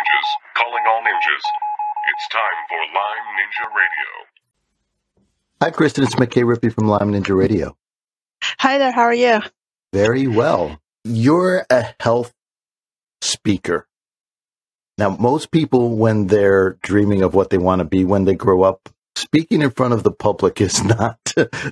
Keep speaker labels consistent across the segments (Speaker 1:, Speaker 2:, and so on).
Speaker 1: ninjas, calling all ninjas. It's time for Lyme Ninja Radio.
Speaker 2: Hi, Kristen. It's Mackay, Rippey from Lyme Ninja Radio.
Speaker 3: Hi there. How are you?
Speaker 2: Very well. You're a health speaker. Now, most people, when they're dreaming of what they want to be when they grow up, speaking in front of the public is not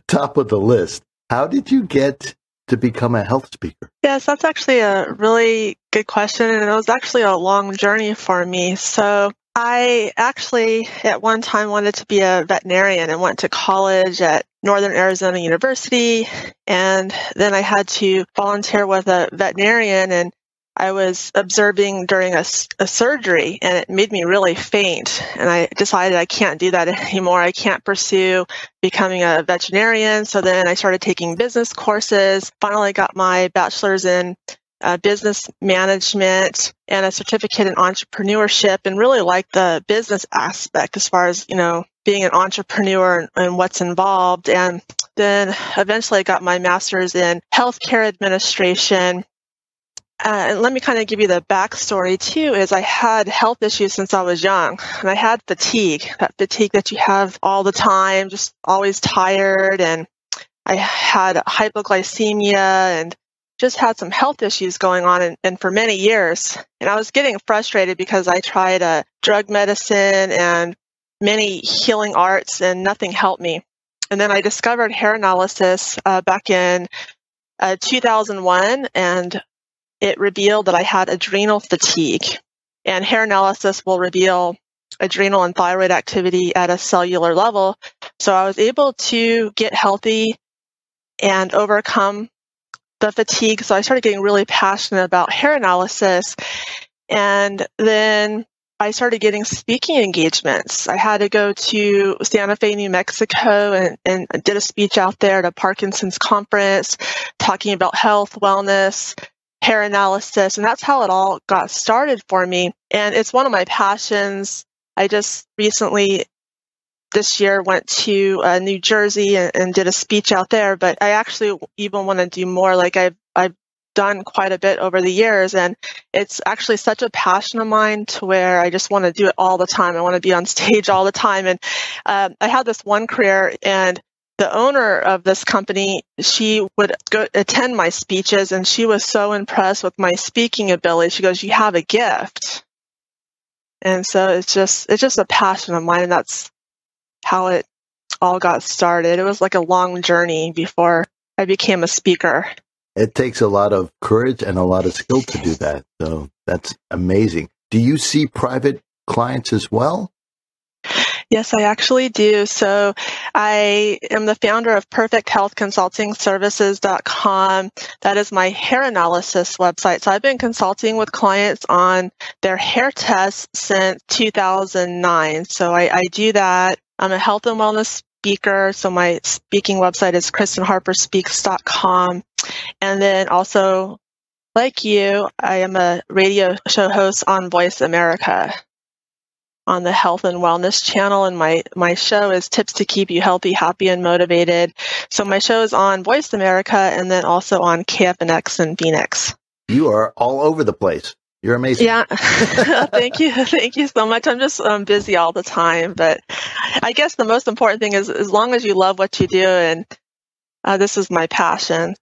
Speaker 2: top of the list. How did you get to become a health speaker?
Speaker 3: Yes, that's actually a really good question, and it was actually a long journey for me. So I actually, at one time, wanted to be a veterinarian and went to college at Northern Arizona University, and then I had to volunteer with a veterinarian, and I was observing during a surgery, and it made me really faint, and I decided I can't do that anymore. I can't pursue becoming a veterinarian, so then I started taking business courses, finally got my bachelor's in business management and a certificate in entrepreneurship, and really liked the business aspect as far as, being an entrepreneur and what's involved. And then eventually I got my master's in healthcare administration. And let me kind of give you the backstory too, is I had health issues since I was young, and I had fatigue, that fatigue that you have all the time, just always tired. And I had hypoglycemia and just had some health issues going on and for many years. And I was getting frustrated because I tried drug medicine and many healing arts and nothing helped me. And then I discovered hair analysis back in 2001, and it revealed that I had adrenal fatigue. And hair analysis will reveal adrenal and thyroid activity at a cellular level. So I was able to get healthy and overcome the fatigue. So I started getting really passionate about hair analysis. And then I started getting speaking engagements. I had to go to Santa Fe, New Mexico, and did a speech out there at a Parkinson's conference talking about health, wellness, hair analysis, and that's how it all got started for me. And it's one of my passions. I just recently, this year, went to New Jersey and did a speech out there, but I actually even want to do more. Like I've done quite a bit over the years, and it's actually such a passion of mine to where I just want to do it all the time. I want to be on stage all the time. And I had this one career, and the owner of this company, she would go attend my speeches, and she was so impressed with my speaking ability. She goes, "You have a gift." And so it's just a passion of mine, and that's how it all got started. It was like a long journey before I became a speaker.
Speaker 2: It takes a lot of courage and a lot of skill to do that. So that's amazing. Do you see private clients as well?
Speaker 3: Yes, I actually do. So I am the founder of perfecthealthconsultingservices.com. That is my hair analysis website. So I've been consulting with clients on their hair tests since 2009. So I do that. I'm a health and wellness speaker. So my speaking website is KristenHarperSpeaks.com. And then also, like you, I am a radio show host on Voice America on the Health and Wellness channel, and my show is Tips to Keep You Healthy, Happy, and Motivated. So my show is on Voice America and then also on KFNX and Phoenix.
Speaker 2: You are all over the place. You're amazing.
Speaker 3: Yeah. Thank you. Thank you so much. I'm just busy all the time, but I guess the most important thing is as long as you love what you do, and this is my passion.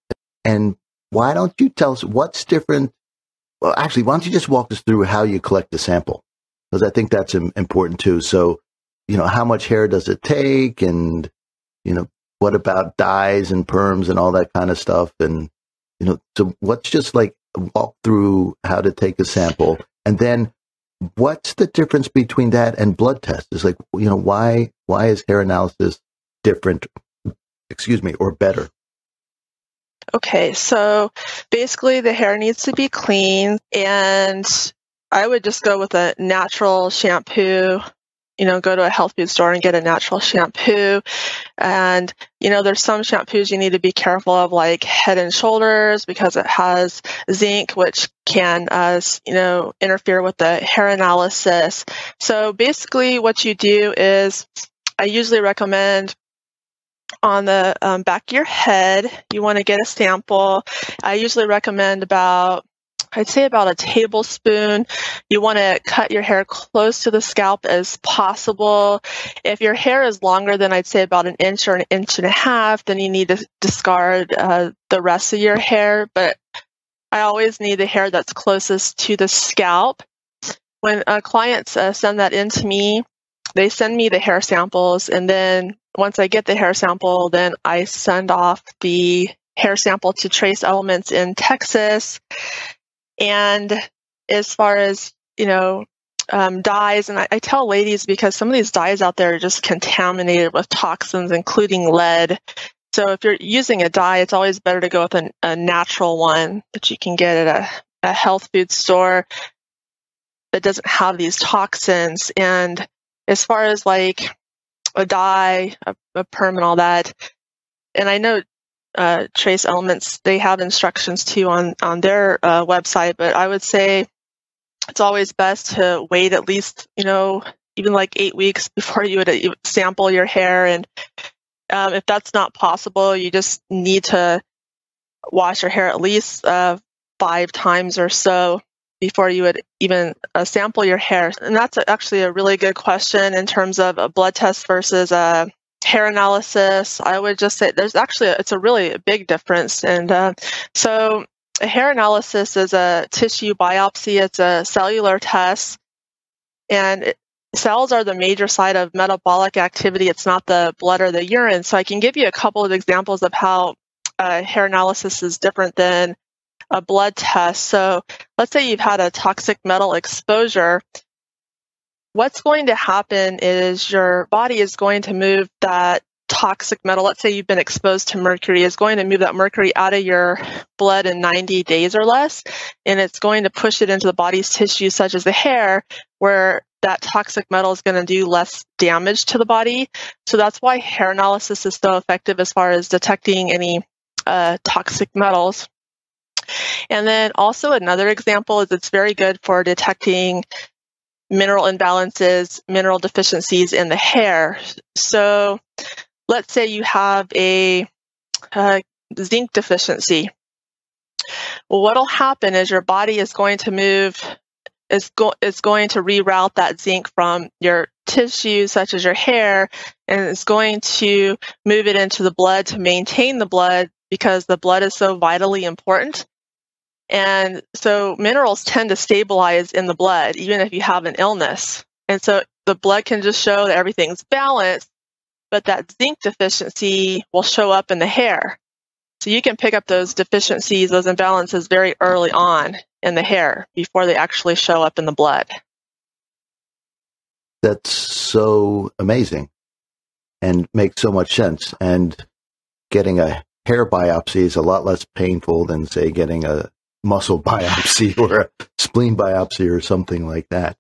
Speaker 2: And why don't you tell us what's different? Well, actually, why don't you just walk us through how you collect the sample? Because I think that's important too. So, how much hair does it take? And, what about dyes and perms and all that kind of stuff? And, so let's just walk through how to take a sample. And then what's the difference between that and blood tests? It's why is hair analysis different, or better?
Speaker 3: Okay, so basically the hair needs to be clean, and I would just go with a natural shampoo, go to a health food store and get a natural shampoo. And, there's some shampoos you need to be careful of, like Head and Shoulders, because it has zinc, which can, interfere with the hair analysis. So basically what you do is I usually recommend on the back of your head, you want to get a sample. I usually recommend about I'd say about a tablespoon. You want to cut your hair close to the scalp as possible. If your hair is longer than I'd say about an inch or an inch and a half, then you need to discard the rest of your hair. But I always need the hair that's closest to the scalp. When clients send that in to me, they send me the hair samples, and then once I get the hair sample, then I send off the hair sample to Trace Elements in Texas. And as far as, dyes, and I tell ladies, because some of these dyes out there are just contaminated with toxins, including lead. So if you're using a dye, it's always better to go with a natural one that you can get at a health food store that doesn't have these toxins. And as far as like a dye, a perm and all that, and I know Trace Elements, they have instructions too on their website, but I would say it's always best to wait at least, even like 8 weeks before you would sample your hair. And if that's not possible, you just need to wash your hair at least 5 times or so before you would even sample your hair. And that's actually a really good question in terms of a blood test versus a hair analysis. I would just say it's a really big difference. And so a hair analysis is a tissue biopsy. It's a cellular test. And cells are the major site of metabolic activity. It's not the blood or the urine. So I can give you a couple of examples of how hair analysis is different than a blood test. So let's say you've had a toxic metal exposure. What's going to happen is your body is going to move that toxic metal. Let's say you've been exposed to mercury, is going to move that mercury out of your blood in 90 days or less, and it's going to push it into the body's tissue, such as the hair, where that toxic metal is going to do less damage to the body. So that's why hair analysis is so effective as far as detecting any toxic metals. And then also another example is it's very good for detecting mineral imbalances, mineral deficiencies in the hair. So let's say you have a zinc deficiency. Well, what'll happen is your body is going to reroute that zinc from your tissue, such as your hair, and it's going to move it into the blood to maintain the blood, because the blood is so vitally important. And so minerals tend to stabilize in the blood, even if you have an illness. And so the blood can just show that everything's balanced, but that zinc deficiency will show up in the hair. So you can pick up those deficiencies, those imbalances very early on in the hair before they actually show up in the blood.
Speaker 2: That's so amazing and makes so much sense. And getting a hair biopsy is a lot less painful than, say, getting a muscle biopsy or a spleen biopsy or something like that.